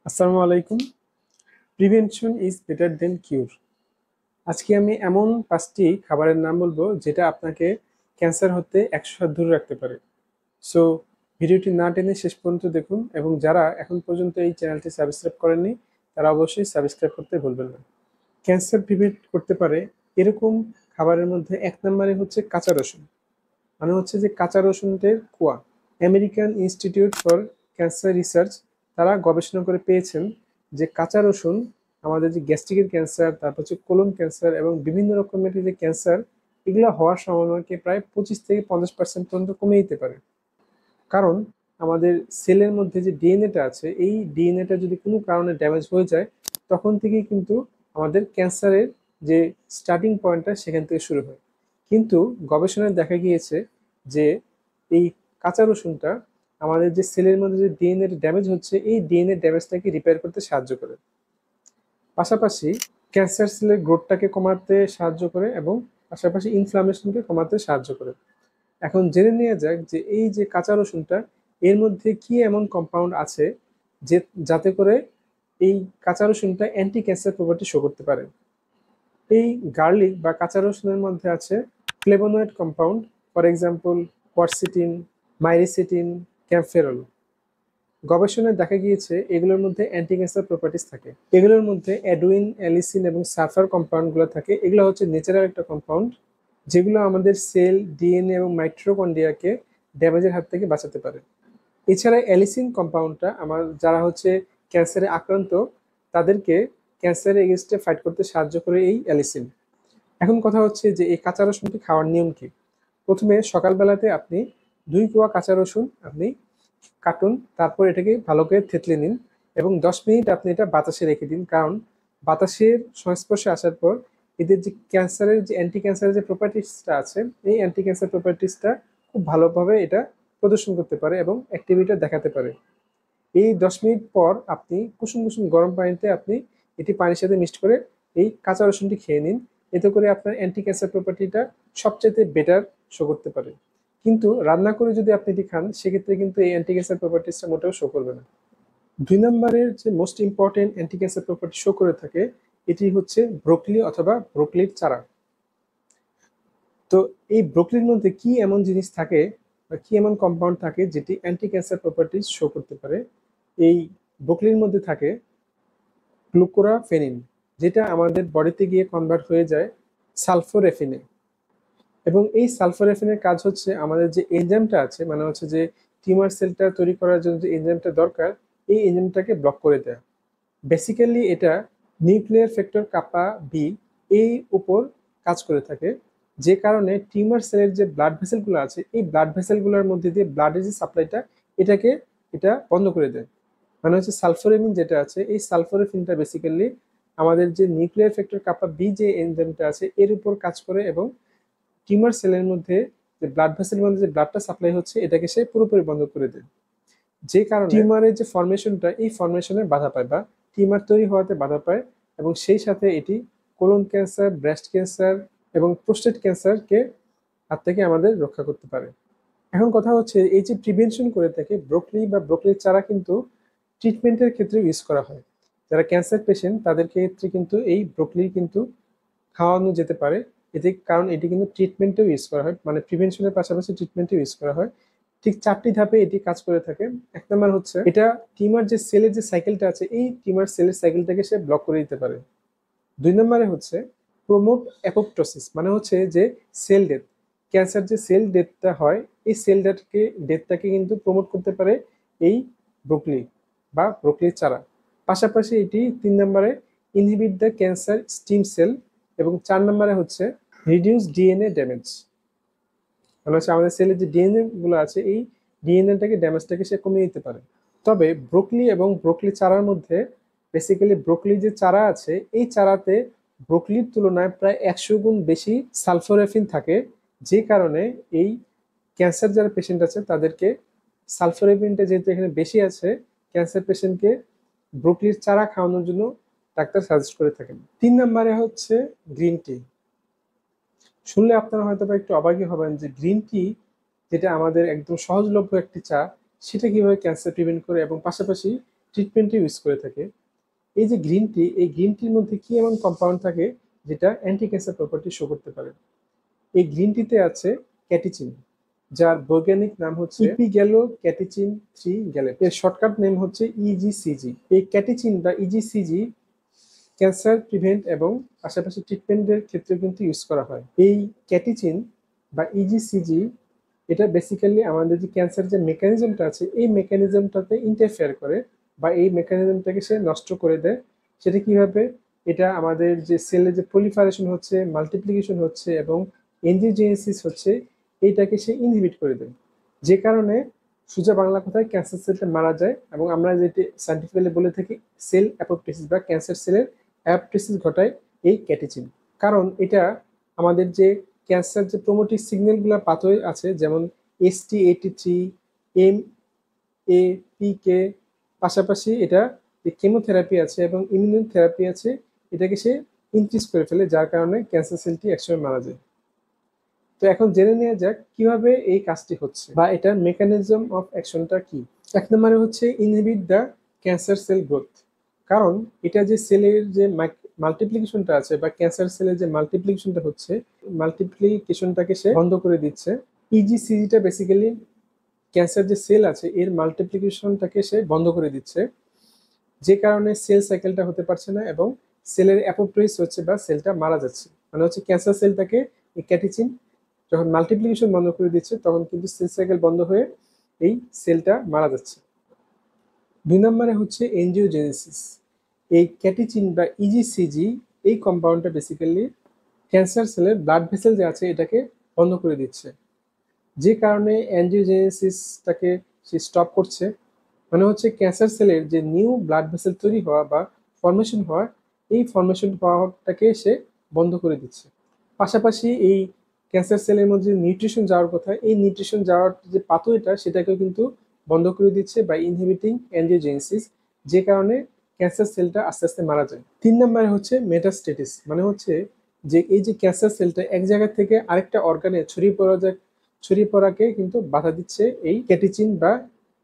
আসসালামু আলাইকুম। Prevention is better then cure. আজকে আমি এমন 5টি খাবারের নাম বলবো যেটা আপনাকে ক্যান্সার হতে 100 হাত দূরে রাখতে পারে। সো ভিডিওটি না টেনে শেষ পর্যন্ত দেখুন এবং যারা এখন পর্যন্ত এই চ্যানেলটি সাবস্ক্রাইব করেননি তারা অবশ্যই সাবস্ক্রাইব করতে ভুলবেন না। ক্যান্সার প্রিভেন্ট করতে পারে এরকম খাবারের মধ্যে 1 নম্বরে হচ্ছে কাঁচা রসুন। মানে হচ্ছে যে কাঁচা রসুনের কোয়া। American institute for cancer research তারা গবেষণা করে পেয়েছেন যে কাঁচা রসুন আমাদের যে গ্যাস্ট্রিকের ক্যান্সার, তারপর হচ্ছে কোলন ক্যান্সার এবং বিভিন্ন রকমের যে ক্যান্সার, এগুলো হওয়ার সম্ভাবনাকে প্রায় 25 থেকে 50% পর্যন্ত কমে দিতে পারে। কারণ আমাদের সেলের মধ্যে যে ডিএনএটা আছে, এই ডিএনএটা যদি কোনো কারণে ড্যামেজ হয়ে যায় তখন থেকেই কিন্তু আমাদের ক্যান্সারের যে স্টার্টিং পয়েন্টটা সেখান থেকে শুরু হয়। কিন্তু গবেষণায় দেখা গিয়েছে যে এই কাঁচা রসুনটা আমাদের যে সেলের মধ্যে যে ডিএনএ ড্যামেজ হচ্ছে, এই ডিএনএ ড্যামেজটাকে রিপেয়ার করতে সাহায্য করে। পাশাপাশি ক্যান্সার সেলের গ্রোথটাকে কমাতে সাহায্য করে এবং পাশাপাশি ইনফ্লামেশনকে কমাতে সাহায্য করে। এখন জেনে নেওয়া যাক যে এই যে কাঁচা রসুনটা, এর মধ্যে কি এমন কম্পাউন্ড আছে যে যাতে করে এই কাঁচা রসুনটা অ্যান্টি ক্যান্সার প্রপার্টি শো করতে পারে। এই গার্লিক বা কাঁচা রসুনের মধ্যে আছে ফ্লেভোনয়েড কম্পাউন্ড, ফর এক্সাম্পল কোয়ারসিটিন, মাইরিসিটিন, ক্যাম্ফেরল। গবেষণায় দেখা গিয়েছে এগুলোর মধ্যে অ্যান্টি ক্যান্সার প্রপার্টিস থাকে। এগুলোর মধ্যে অ্যাডুইন, অ্যালিসিন এবং সালফার কম্পাউন্ডগুলো থাকে। এগুলো হচ্ছে ন্যাচারাল একটা কম্পাউন্ড যেগুলো আমাদের সেল, ডিএনএ এবং মাইটোকন্ড্রিয়াকে ড্যামেজের হাত থেকে বাঁচাতে পারে। এছাড়া অ্যালিসিন কম্পাউন্ডটা আমার যারা হচ্ছে ক্যান্সারে আক্রান্ত তাদেরকে ক্যান্সারের এগেনস্টে ফাইট করতে সাহায্য করে এই অ্যালিসিন। এখন কথা হচ্ছে যে এই কাঁচা রসুনটি খাওয়ার নিয়ম কি। প্রথমে সকালবেলাতে আপনি 2 কোয়া কাঁচা রসুন আপনি কাটুন, তারপর এটাকে ভালো করে থেতলে নিন এবং 10 মিনিট আপনি এটা বাতাসে রেখে দিন। কারণ বাতাসের সংস্পর্শে আসার পর এদের যে ক্যান্সারের যে অ্যান্টি ক্যান্সারের যে প্রপার্টিসটা আছে, এই অ্যান্টি ক্যান্সার প্রপার্টিসটা খুব ভালোভাবে এটা প্রদর্শন করতে পারে এবং অ্যাক্টিভিটি দেখাতে পারে। এই 10 মিনিট পর আপনি কুসুম কুসুম গরম পানিতে আপনি এটি পানির সাথে মিক্সড করে এই কাঁচা রসুনটি খেয়ে নিন। এতে করে আপনার অ্যান্টি ক্যান্সার প্রপার্টিটা সবচাইতে বেটার শো করতে পারে। কিন্তু রান্না করে যদি আপনি এটি খান সেক্ষেত্রে কিন্তু এই অ্যান্টি ক্যান্সার প্রপার্টিসটা মোটেও শো করবে না। 2 নম্বরের যে most important anti cancer property show করে থাকে এটি হচ্ছে ব্রোকলি অথবা ব্রোকলির চারা। তো এই ব্রোকলির মধ্যে কি এমন জিনিস থাকে বা কি এমন কম্পাউন্ড থাকে যেটি অ্যান্টি ক্যান্সার প্রপার্টিজ শো করতে পারে। এই ব্রোকলির মধ্যে থাকে গ্লুকোরাফেনিন, যেটা আমাদের বডিতে গিয়ে কনভার্ট হয়ে যায় সালফোরেফিনে। এবং এই সালফোরেফিনের কাজ হচ্ছে আমাদের যে এনজাইমটা আছে, মানে হচ্ছে যে টিউমার সেলটা তৈরি করার জন্য যে এনজাইমটা দরকার, এই এনজাইমটাকে ব্লক করে দেয়। বেসিক্যালি এটা নিউক্লিয়ার ফ্যাক্টর কাপা বি এই উপর কাজ করে থাকে, যে কারণে টিউমার সেলের যে ব্লাড ভেসেলগুলো আছে, এই ব্লাড ভেসেলগুলোর মধ্যে দিয়ে ব্লাডের যে সাপ্লাইটা এটাকে এটা বন্ধ করে দেয়। মানে হচ্ছে সালফোরেমিন যেটা আছে, এই সালফোরেফিনটা বেসিক্যালি আমাদের যে নিউক্লিয়ার ফ্যাক্টর কাপা বি যে এনজাইমটা আছে এর উপর কাজ করে এবং টিউমার সেলের মধ্যে যে ব্লাড ভেসেলের মধ্যে যে ব্লাডটা সাপ্লাই হচ্ছে এটাকে সে পুরোপুরি বন্ধ করে দেয়। যে কারণে টিউমারের যে ফরমেশনটা, এই ফরমেশনে বাধা পায় বা টিউমার তৈরি হওয়াতে বাধা পায় এবং সেই সাথে এটি কোলন ক্যান্সার, ব্রেস্ট ক্যান্সার এবং প্রোস্টেট ক্যান্সারকে হাত থেকে আমাদের রক্ষা করতে পারে। এখন কথা হচ্ছে এই যে প্রিভেনশন করে থাকে ব্রোকলি বা ব্রোকলির চারা কিন্তু ট্রিটমেন্টের ক্ষেত্রে ইউজ করা হয়। যারা ক্যান্সার পেশেন্ট তাদের ক্ষেত্রে কিন্তু এই ব্রোকলি কিন্তু খাওয়ানো যেতে পারে। এতে কারণ এটি কিন্তু ট্রিটমেন্টেও ইউজ করা হয়, মানে প্রিভেনশনের পাশাপাশি ট্রিটমেন্টেও ইউজ করা হয়। ঠিক 4টি ধাপে এটি কাজ করে থাকে। 1 নম্বর হচ্ছে এটা টিউমার যে সেলের যে সাইকেলটা আছে, এই টিউমার সেলের সাইকেলটাকে সে ব্লক করে দিতে পারে। 2 নম্বরে হচ্ছে প্রমোট অ্যাপোপ্টোসিস, মানে হচ্ছে যে সেল ডেথ। ক্যান্সার যে সেল ডেথটা হয়, এই সেল ডেথটাকে কিন্তু প্রমোট করতে পারে এই ব্রোকলি বা ব্রোকলির চারা। পাশাপাশি এটি 3 নম্বরে inhibit the cancer stem cell এবং 4 নম্বরে হচ্ছে রিডিউস ডিএনএ ড্যামেজ, মানে হচ্ছে আমাদের সেলের যে ডিএনএ গুলো আছে এই ডিএনএটাকে ড্যামেজটাকে সে কমিয়ে দিতে পারে। তবে ব্রোকলি এবং ব্রোকলি চারার মধ্যে বেসিক্যালি ব্রোকলি যে চারা আছে এই চারাতে ব্রোকলির তুলনায় প্রায় 100 গুণ বেশি সালফোরেফিন থাকে, যে কারণে এই ক্যান্সার যারা পেশেন্ট আছে তাদেরকে সালফোরেফিনটা যেহেতু এখানে বেশি আছে, ক্যান্সার পেশেন্টকে ব্রোকলির চারা খাওয়ানোর জন্য ডাক্তার সাজেস্ট করে থাকেন। 3 নম্বরে হচ্ছে গ্রিন টি। শুনলে আপনারা হয়তো বা একটু অবাকই হবেন যে গ্রিন টি, যেটা আমাদের একদম সহজলভ্য একটি চা, সেটা কিভাবে ক্যান্সার প্রিভেন্ট করে এবং পাশাপাশি ট্রিটমেন্টে ইউজ করে থাকে। এই যে গ্রিন টি, এই গ্রিন টির মধ্যে কি এমন কম্পাউন্ড থাকে যেটা অ্যান্টি ক্যান্সার প্রপার্টি শো করতে পারে? এই গ্রিন টিতে আছে ক্যাটিচিন, যার বৈজ্ঞানিক নাম হচ্ছে ইপিগ্যালো ক্যাটিচিন 3 গ্যালেট। এর শর্টকাট নেম হচ্ছে ইজিসিজি। এই ক্যাটিচিন বা ইজিসিজি ক্যান্সার প্রিভেন্ট এবং পাশাপাশি ট্রিটমেন্টের ক্ষেত্রে কিন্তু ইউজ করা হয়। এই ক্যাটিচিন বা ইজিসিজি এটা বেসিক্যালি আমাদের যে ক্যান্সার যে মেকানিজমটা আছে এই মেকানিজমটাতে ইন্টারফেয়ার করে বা এই মেকানিজমটাকে সে নষ্ট করে দেয়। সেটা কিভাবে? এটা আমাদের যে সেলের যে প্রলিফারেশন হচ্ছে, মাল্টিপ্লিকেশন হচ্ছে এবং এনজিওজেনেসিস হচ্ছে, এইটাকে সে ইনহিবিট করে দেয়, যে কারণে সোজা বাংলা কথায় ক্যান্সার সেলটা মারা যায় এবং আমরা যেটি সাইন্টিফিক্যালি বলে থাকি সেল অ্যাপোপ্টোসিস বা ক্যান্সার সেলের অ্যাপোপ্টোসিস ঘটায় এই ক্যাটিচিন। কারণ এটা আমাদের যে ক্যান্সার যে প্রোমোটিভ সিগন্যালগুলো পাথওয়ে আছে, যেমন ST83, MAPK, পাশাপাশি এটা যে কেমোথেরাপি আছে এবং ইমিউনোথেরাপি আছে, এটাকে সে ইনক্রিজ করে ফেলে, যার কারণে ক্যান্সার সেলটি একসময় মারা যায়। তো এখন জেনে নেওয়া যাক কিভাবে এই কাজটি হচ্ছে বা এটার মেকানিজম অফ অ্যাকশনটা কি। এক নম্বরে হচ্ছে inhibit the cancer cell growth. কারণ এটা যে সেলের যে মাল্টিপ্লিকেশনটা আছে বা ক্যান্সার সেলের যে মাল্টিপ্লিকেশনটা হচ্ছে, মাল্টিপ্লিকেশনটাকে সে বন্ধ করে দিচ্ছে। ইজিসিজিটা বেসিক্যালি ক্যান্সার যে সেল আছে এর মাল্টিপ্লিকেশনটাকে সে বন্ধ করে দিচ্ছে, যে কারণে সেল সাইকেলটা হতে পারছে না এবং সেলের অ্যাপোপ্টোসিস হচ্ছে বা সেলটা মারা যাচ্ছে। মানে হচ্ছে ক্যান্সার সেলটাকে এই ক্যাটিচিন যখন মাল্টিপ্লিকেশন বন্ধ করে দিচ্ছে তখন কিন্তু সেল সাইকেল বন্ধ হয়ে এই সেলটা মারা যাচ্ছে। 2 নম্বরে হচ্ছে এনজিওজেনেসিস। এই ক্যাটিচিন বা ইজিসিজি এই কম্পাউন্ডটা বেসিক্যালি ক্যান্সার সেলের ব্লাড ভেসেল যে আছে এটাকে বন্ধ করে দিচ্ছে, যে কারণে অ্যাঞ্জিওজেনেসিসটাকে সে স্টপ করছে। মানে হচ্ছে ক্যান্সার সেলের যে নিউ ব্লাড ভেসেল তৈরি হওয়া বা ফর্মেশন হওয়া, এই ফর্মেশন হওয়াটাকে সে বন্ধ করে দিচ্ছে। পাশাপাশি এই ক্যান্সার সেলের মধ্যে নিউট্রিশন যাওয়ার কথা, এই নিউট্রিশন যাওয়ার যে পাথওয়েটা সেটাকেও কিন্তু বন্ধ করে দিচ্ছে বাই ইনহিবিটিং অ্যাঞ্জিওজেনেসিস, যে কারণে ক্যান্সার সেলটা আস্তে আস্তে মারা যায়। 3 নম্বরে হচ্ছে মেটাস্টেটিস। মানে হচ্ছে যে এই যে ক্যান্সার সেলটা এক জায়গা থেকে আরেকটা অর্গানে ছড়িয়ে পড়াকে কিন্তু বাধা দিচ্ছে এই ক্যাটিচিন বা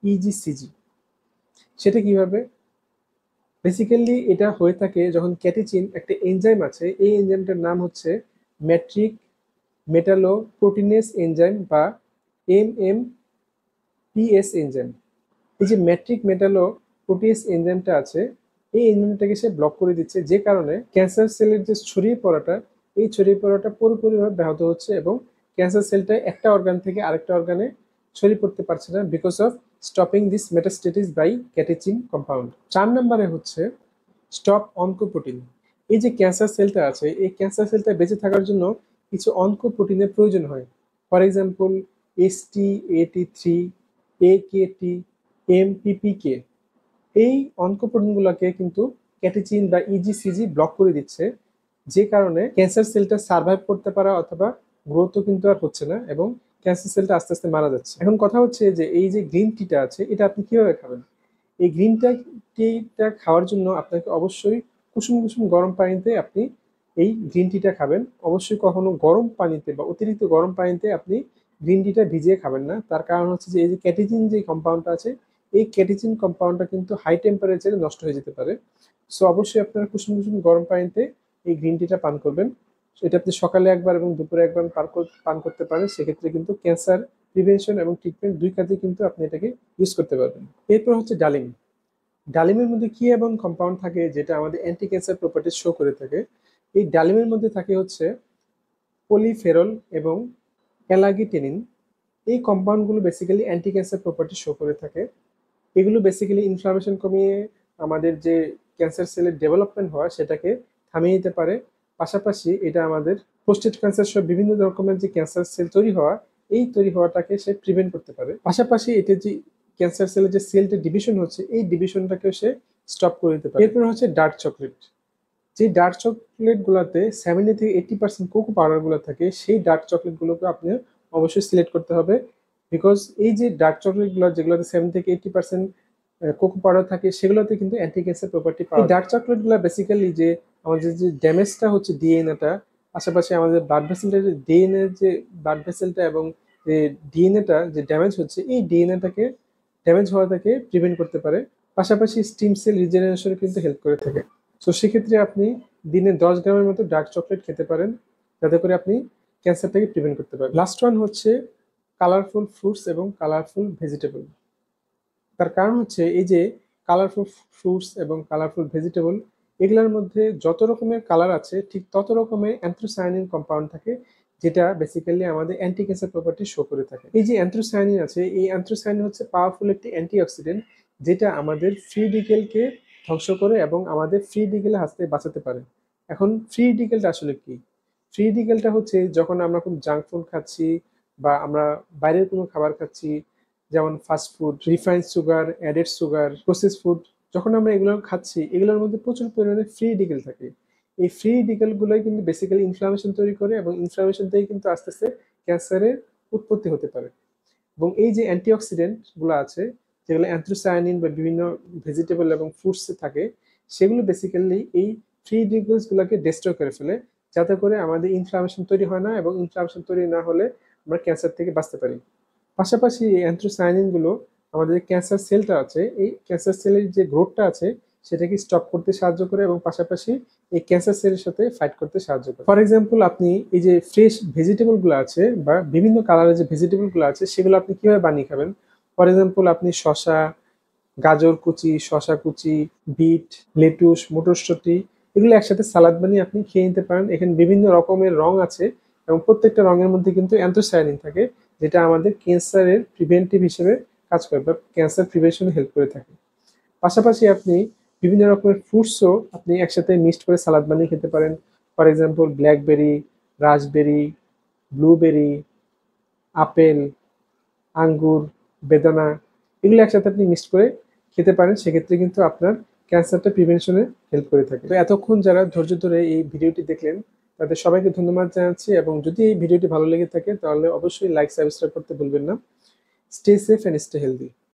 ইজিসিজি। সেটা কিভাবে? বেসিক্যালি এটা হয়ে থাকে যখন ক্যাটিচিন একটা এনজাইম আছে, এই এনজাইমটার নাম হচ্ছে ম্যাট্রিক মেটালো প্রোটিনেস এনজাইম বা MMPS এনজাইম। এই যে ম্যাট্রিক মেটালো প্রোটিনেস এনজাইমটা আছে এই এনজাইমটাকে সে ব্লক করে দিচ্ছে, যে কারণে ক্যান্সার সেলের যে ছড়িয়ে পড়াটা এই ছড়িয়ে পড়াটা পুরোপুরিভাবে ব্যাহত হচ্ছে এবং ক্যান্সার সেলটা একটা অর্গান থেকে আরেকটা অর্গানে ছড়িয়ে পড়তে পারছে না because of stopping this metastasis by catechin compound. 4 নম্বরে হচ্ছে স্টপ অনকোপ্রোটিন। এই যে ক্যান্সার সেলটা আছে এই ক্যান্সার সেলটা বেঁচে থাকার জন্য কিছু অনকোপ্রোটিনের প্রয়োজন হয়। For example ST83, AKT, MPPK। এই অনকোপ্রোটিনগুলোকে কিন্তু ক্যাটিচিন বা ইজিসিজি ব্লক করে দিচ্ছে, যে কারণে ক্যান্সার সেলটা সার্ভাইভ করতে পারা অথবা গ্রোথও কিন্তু আর হচ্ছে না এবং ক্যান্সার সেলটা আস্তে আস্তে মারা যাচ্ছে। এখন কথা হচ্ছে যে এই যে গ্রিন টিটা আছে এটা আপনি কিভাবে খাবেন? এই গ্রিন টিটা খাওয়ার জন্য আপনাকে অবশ্যই কুসুম কুসুম গরম পানিতে আপনি এই গ্রিন টিটা খাবেন। অবশ্যই কখনো গরম পানিতে বা অতিরিক্ত গরম পানিতে আপনি গ্রিন টিটা ভিজিয়ে খাবেন না। তার কারণ হচ্ছে যে এই যে ক্যাটিচিন যে কম্পাউন্ডটা আছে এই ক্যাটিচিন কম্পাউন্ডটা কিন্তু হাই টেম্পারেচারে নষ্ট হয়ে যেতে পারে। সো অবশ্যই আপনারা কুসুম কুসুম গরম পানিতে এই গ্রিন টিটা পান করবেন। এটা আপনি সকালে একবার এবং দুপুরে একবার পান করতে পারেন। সেক্ষেত্রে কিন্তু ক্যান্সার প্রিভেনশন এবং ট্রিটমেন্ট দুই কাজে কিন্তু আপনি এটাকে ইউজ করতে পারবেন। এরপর হচ্ছে ডালিম। ডালিমের মধ্যে কি এমন কম্পাউন্ড থাকে যেটা আমাদের অ্যান্টি ক্যান্সার প্রপার্টিজ শো করে থাকে? এই ডালিমের মধ্যে থাকে হচ্ছে পলিফেরল এবং অ্যালাগিটেনিন। এই কম্পাউন্ডগুলো basically anti cancer property show করে থাকে। এগুলো বেসিক্যালি ইনফ্লামেশন কমিয়ে আমাদের যে ক্যান্সার সেলের ডেভেলপমেন্ট হয় সেটাকে থামিয়ে দিতে পারে। পাশাপাশি এটা আমাদের প্রোস্টেট ক্যান্সার সহ বিভিন্ন রকমের যে ক্যান্সার সেল তৈরি হওয়াটাকে সে প্রিভেন্ট করতে পারে। পাশাপাশি এটা যে ক্যান্সার সেলের যে সেলটা ডিভিশন হচ্ছে এই ডিভিশনটাকেও সে স্টপ করে দিতে পারে। এরপর হচ্ছে ডার্ক চকলেট। যে ডার্ক চকলেট গুলাতে 70 থেকে 80% কোকো পাউডার গুলো থাকে, সেই ডার্ক চকলেট গুলোকে আপনি অবশ্যই সিলেক্ট করতে হবে। বিকজ এই যে ডার্ক চকলেট গুলো যেগুলোতে 70 থেকে 80% কোকো পাউডার থাকে সেগুলোতে কিন্তু অ্যান্টি ক্যান্সার প্রপার্টি পাওয়া যায়। ডার্ক চকলেট গুলো বেসিক্যালি যে আমাদের যে ড্যামেজটা হচ্ছে ডিএনএটা, পাশাপাশি আমাদের ব্লাড ভেসেলটা যে ডিএনএ যে ব্লাড ভেসেলটা এবং যে ডিএনএটা যে ড্যামেজ হচ্ছে এই ডিএনএটাকে ড্যামেজ হওয়া থেকে প্রিভেন্ট করতে পারে। পাশাপাশি স্টিম সেল রিজেনারেশনে কিন্তু হেল্প করে থাকে। সো সেক্ষেত্রে আপনি দিনে 10 গ্রামের মতো ডার্ক চকলেট খেতে পারেন, যাতে করে আপনি ক্যান্সার থেকে প্রিভেন্ট করতে পারেন। লাস্ট ওয়ান হচ্ছে কালারফুল ফ্রুটস এবং কালারফুল ভেজিটেবল। তার কারণ হচ্ছে এই যে কালারফুল ফ্রুটস এবং কালারফুল ভেজিটেবল, এগুলোর মধ্যে যত রকমের কালার আছে ঠিক তত রকমের অ্যান্থ্রোসায়ানিন কম্পাউন্ড থাকে, যেটা বেসিক্যালি আমাদের অ্যান্টি ক্যান্সার প্রপার্টি শো করে থাকে। এই যে অ্যান্থ্রোসায়ানিন আছে, এই অ্যান্থ্রোসায়ানিন হচ্ছে পাওয়ারফুল একটি অ্যান্টিঅক্সিডেন্ট, যেটা আমাদের ফ্রি রেডিকেলকে ধ্বংস করে এবং আমাদের ফ্রি রেডিকেলের হাত থেকে বাঁচাতে পারে। এখন ফ্রি রেডিকেলটা আসলে কি? ফ্রি রেডিকেলটা হচ্ছে যখন আমরা খুব জাঙ্ক ফুড খাচ্ছি বা আমরা বাইরের কোনো খাবার খাচ্ছি, যেমন fast food, refined sugar, added sugar, process food, যখন আমরা এগুলো খাচ্ছি এগুলোর মধ্যে প্রচুর পরিমাণে ফ্রি রেডিকেল থাকে। এই ফ্রি রেডিকেলগুলোই কিন্তু বেসিক্যালি ইনফ্লামেশন তৈরি করে এবং ইনফ্লামেশন থেকে কিন্তু আস্তে আস্তে ক্যান্সারের উৎপত্তি হতে পারে। এবং এই যে অ্যান্টিঅক্সিডেন্টগুলো আছে, যেগুলো অ্যান্থ্রোসায়ানিন বা বিভিন্ন ভেজিটেবল এবং ফ্রুটসে থাকে, সেগুলো বেসিক্যালি এই ফ্রি রেডিকেলসগুলোকে ডিস্ট্রয় করে ফেলে, যাতে করে আমাদের ইনফ্লামেশন তৈরি হয় না, এবং ইনফ্লামেশন তৈরি না হলে আমরা ক্যান্সার থেকে বাঁচতে পারি। পাশাপাশি এই অ্যান্থ্রোসায়ানিনগুলো আমাদের ক্যান্সার সেলটা আছে, এই ক্যান্সার সেলের যে গ্রোথটা আছে সেটাকে স্টপ করতে সাহায্য করে, এবং পাশাপাশি এই ক্যান্সার সেলের সাথে ফাইট করতে সাহায্য করে। ফর এক্সাম্পল, আপনি এই যে ফ্রেশ ভেজিটেবলগুলো আছে বা বিভিন্ন কালারের যে ভেজিটেবলগুলো আছে সেগুলো আপনি কিভাবে বানিয়ে খাবেন? ফর এক্সাম্পল, আপনি শসা, গাজর কুচি, শসা কুচি, বিট, লেটুস, মটরশুঁটি, এগুলো একসাথে সালাদ বানিয়ে আপনি খেয়ে নিতে পারেন। এখানে বিভিন্ন রকমের রং আছে এবং প্রত্যেকটা রঙের মধ্যে কিন্তু অ্যান্থোসায়ানিন থাকে, যেটা আমাদের ক্যান্সারের প্রিভেন্টিভ হিসেবে কাজ করে বা ক্যান্সার প্রিভেনশনে হেল্প করে থাকে। পাশাপাশি আপনি বিভিন্ন রকমের ফ্রুটসও আপনি একসাথে মিক্সড করে সালাদ বানিয়ে খেতে পারেন। For example, blackberry, raspberry, blueberry, apple, আঙ্গুর, বেদানা, এগুলো একসাথে আপনি মিক্সড করে খেতে পারেন। সেক্ষেত্রে কিন্তু আপনার ক্যান্সারটা প্রিভেনশনে হেল্প করে থাকে। তো এতক্ষণ যারা ধৈর্য ধরে এই ভিডিওটি দেখলেন, তাদের সবাইকে ধন্যবাদ জানাচ্ছি, এবং যদি এই ভিডিওটি ভালো লেগে থাকে তাহলে অবশ্যই লাইক, সাবস্ক্রাইব করতে ভুলবেন না। Stay safe and stay healthy.